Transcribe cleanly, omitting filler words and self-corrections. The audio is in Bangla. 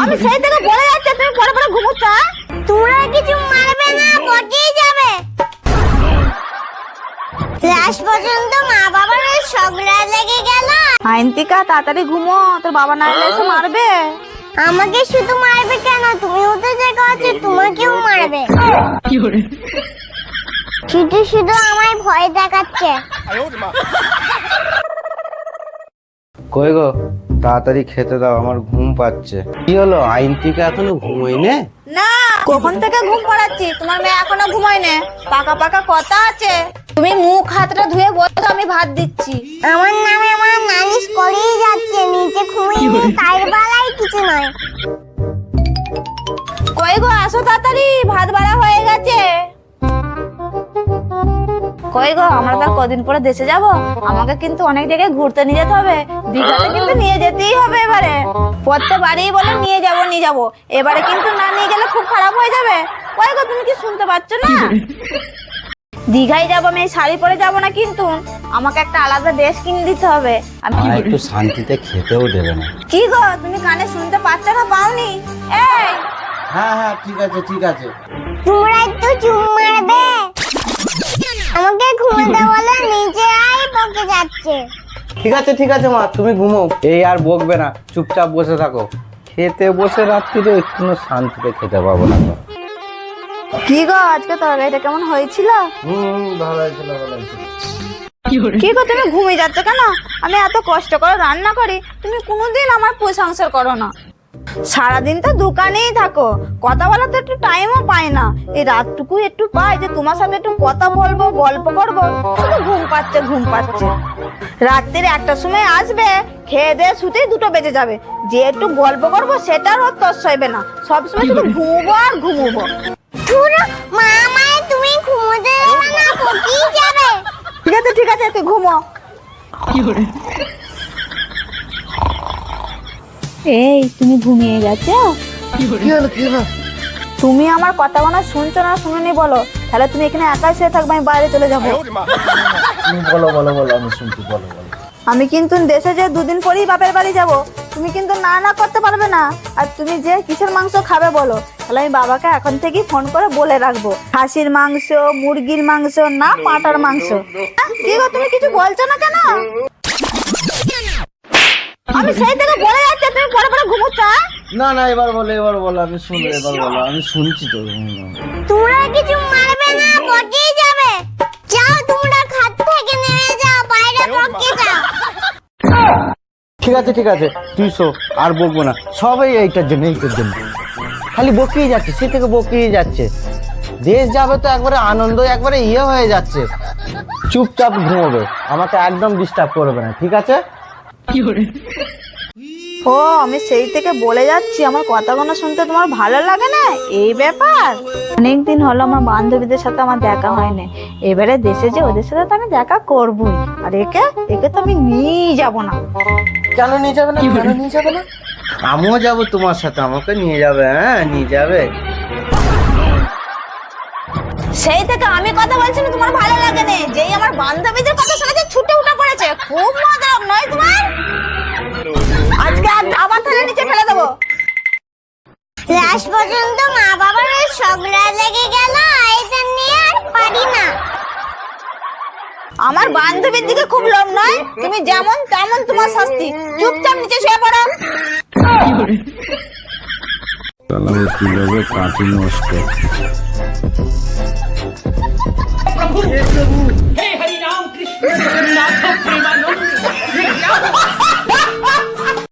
আমি সেই থেকে বলে যাচ্ছি তুমি পরে পরে ঘুমোচ্ছ। তোমরা কিছু মারবে না, পটিয়ে যাবে। লাস্ট পর্যন্ত মা বাবার ওই ঝগড়া লেগে গেল। আইন্তিকা তাড়াতাড়ি ঘুমো, তোর বাবা না এলে এসে মারবে। আমাকে শুধু মারবে কেন, তুমিও তো জায়গা আছে, তোমাকেও মারবে। শুধু শুধু আমায় ভয় দেখাচ্ছে। কই গো, তাড়াতাড়ি খেতে দাও, আমার ঘুম পাচ্ছে। কি হলো, আইনটিকা এখনো ঘুমোয়নি? না, কখন থেকে ঘুম পাড়াচ্ছি, তোমার মেয়ে এখনো ঘুমায়নি। পাকা পাকা কথা আছে, তুমি মুখ হাতটা ধুয়ে বসো, আমি ভাত দিচ্ছি। আমার নামে আমার নালিশ করেই যাচ্ছে, নিচে ঘুমিয়ে কার বেলায় কিছু নয়। কই গো, আসো তাড়াতাড়ি, ভাত বাড়া হয়ে গেছে। কই গো, আমরা তো কদিন পরে দেশে যাব, আমাকে কিন্তু অনেক জায়গায় ঘুরতে নিয়ে যেতে হবে। দীঘাতে কিন্তু নিয়ে যেতেই হবে এবারে। প্রত্যেকবারই বলে নিয়ে যাব, এবারে কিন্তু না নিয়ে গেলে খুব খারাপ হয়ে যাবে। কই গো, তুমি কি শুনতে পাচ্ছ না? দীঘায় যাবো, আমি এই শাড়ি পরে যাবো না, কিন্তু আমাকে একটা আলাদা ড্রেস কিনে দিতে হবে। আর একটু শান্তিতে খেতেও দেবে না। কি গো, তুমি কানে শুনতে পাচ্ছ না, পাওনি? এই হ্যাঁ হ্যাঁ, ঠিক আছে ঠিক আছে। তোমরা একটু চুপ মারবে। আমাকে ঘুমাতে বলে নিচে আই বকে যাচ্ছে। ঠিক আছে মা, তুমি ঘুমো। এই আর বকবে না, চুপচাপ বসে থাকো। খেতে বসে রাত্রিরে একটু শান্তিতে খেতে পাবো না তো। কি গো, আজকে তরকারিটা কেমন হয়েছিল? ভালো হয়েছিল, ভালো হয়েছিল। কি গো, তুমি ঘুমিয়ে যাচ্ছ কেন? আমি এত কষ্ট করে রান্না করি, তুমি কোনোদিন আমার প্রশংসা করো না। সারাদিন তো দোকানেই থাকো, কথা বলার তো একটু টাইমও পাই না। এই রাতটুকু একটু পাই যে তোমার সাথে একটু কথা বলবো, গল্প করবো, শুধু ঘুম পাচ্ছে। রাত্রির 1টার সময় আসবে, খেয়ে দিয়ে শুতেই 2টো বেজে যাবে। যে একটু গল্প করবো সেটার ওর তস সইবে না, সবসময় শুধু ঘুমবো আর ঘুমবো। পুরো মামায় তুমি ঘুমোতে দেবে না, বকেই যাবে। ঠিক আছে, তুই ঘুমো। এই, তুমি ঘুমিয়ে গেছো? কি হলো? তুমি আমার কথা বানা শুনছো না শুনুনি বলো, তাহলে তুমি এখানে একাই শুয়ে থাকবে, আমি বাইরে চলে যাবো। তুমি বলো, আমি শুনছি, বলো। আমি কিন্তু দেশে যে 2 দিন পরেই বাপের বাড়ি যাব, তুমি কিন্তু না করতে পারবে না। আর তুমি যে কিসের মাংস খাবে বলো, তাহলে আমি বাবাকে এখন থেকেই ফোন করে বলে রাখবো। খাসির মাংস, মুরগির মাংস, না পাঁঠার মাংস। কি গো, তুমি কিছু বলছো না কেন? আমি সেই থেকে বলে যাচ্ছি, তুমি পরে পরে ঘুমোচ্ছ। না, এবার বলো, আমি শুনবো, এবার বলো, আমি শুনছি তো। তোমরা কিছু মারবে না, বকেই যাবে। যাও, তোমরা খাট থেকে নেমে যাও, বাইরে বকে যাও। ঠিক আছে, তুই শো, আর বকবো না। সবাই এইটার জন্য খালি বকেই যাচ্ছে, সে থেকে বকেই যাচ্ছে। দেশ যাবে তো একবারে আনন্দ, একবারে হয়ে যাচ্ছে। চুপচাপ ঘুমোবে, আমাকে একদম ডিস্টার্ব করবে না, ঠিক আছে? ও, আমি সেই থেকে বলে যাচ্ছি, আমার কথাগুলো শুনতে তোমার ভালো লাগে না, এই ব্যাপার। অনেকদিন হলো আমার বান্ধবীদের সাথে আমার দেখা হয়নি, এবারে দেশে যে ওদের সাথে তো আমি দেখা করবই। আর একে তো আমি নিয়ে যাব না। কেন নিয়ে যাবে না? আমিও যাবো তোমার সাথে, আমাকে নিয়ে যাবে। হ্যাঁ, নিয়ে যাবে। সেই থেকে আমি কথা বলছি না, তোমার ভালো লাগে না। যেই আমার বান্ধবীদের কথা শুনেছে ছুটে উঠে পড়েছে, খুব মজা নয় তোমার? আজকে আবার থালে নিচে ফেলে দেবো। লাস্ট পর্যন্ত মা বাবার ওই ঝগড়া লেগে গেল, এটা নিয়ে আর পারি না। আমার বান্ধবীর দিকে খুব লোভ নয়, তুমি যেমন তেমন তোমার শাস্তি। চুপচাপ নিচে শুয়ে পড়ো। কাটি নষ্ট।